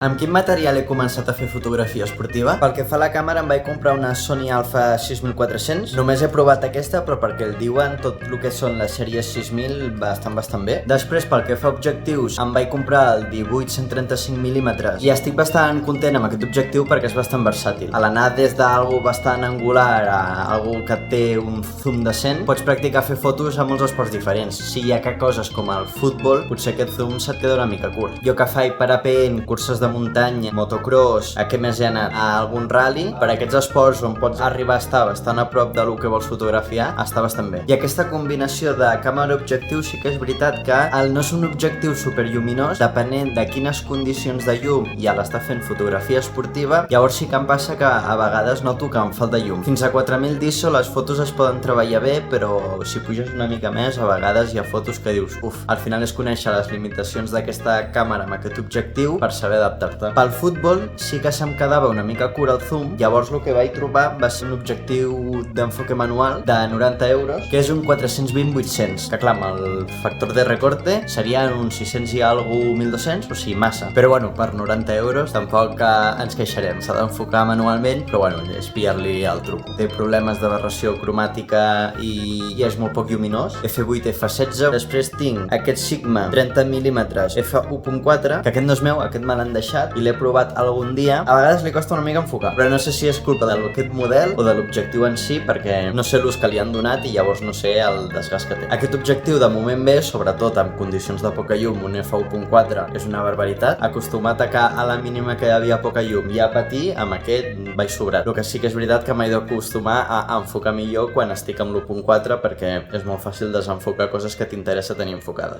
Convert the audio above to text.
Amb quin material he començat a fer fotografia esportiva? Pel que fa a la càmera em vaig comprar una Sony Alpha 6400. Només he provat aquesta, però perquè el diuen tot el que són les sèries 6000 bastant bé. Després, pel que fa a objectius, em vaig comprar el 18-135mm i estic bastant content amb aquest objectiu perquè és bastant versàtil. A l'anar des d'algo bastant angular a algo que té un zoom decent, pots practicar fer fotos a molts esports diferents. Si hi ha coses com el futbol, potser aquest zoom se't queda una mica curt. Jo que faig parapent, curses de muntanya, motocross, a què més he anat? A algun rally. Per aquests esports on pots arribar a estar bastant a prop de lo que vols fotografiar, està bastant bé. I aquesta combinació de càmera i objectiu sí que és veritat que el no és un objectiu superlluminós, depenent de quines condicions de llum i a l'estar fent fotografia esportiva, llavors sí que em passa que a vegades noto que em falta llum. Fins a 4000 d'ISO les fotos es poden treballar bé, però si puges una mica més, a vegades hi ha fotos que dius, al final és conèixer les limitacions d'aquesta càmera amb aquest objectiu per saber adaptar-te. Pel futbol sí que se'm quedava una mica curt el zoom, llavors el que vaig trobar va ser un objectiu d'enfoque manual de 90 euros, que és un 420-800, que clar, amb el factor de recorte serien uns 600 i algo 1200, o sigui, massa. Però bueno, per 90 euros tampoc ens queixarem, s'ha d'enfocar manualment, però bueno, és pillar-li el truc. Té problemes d'aberració cromàtica i és molt poc lluminós, f8, f16, després tinc aquest Sigma 30mm f1.4, que aquest no és meu, aquest me l'han deixat i l'he provat algun dia. A vegades li costa una mica enfocar, però no sé si és culpa d'aquest model o de l'objectiu en si, perquè no sé l'ús que li han donat i llavors no sé el desgast que té. Aquest objectiu de moment bé, sobretot en condicions de poca llum, un f1.4 és una barbaritat. Acostumat a que a la mínima que hi havia poca llum ja patir, amb aquest vaig sobrat. El que sí que és veritat que m'he d'acostumar a enfocar millor quan estic amb l'1.4 perquè és molt fàcil desenfocar coses que t'interessa tenir enfocades.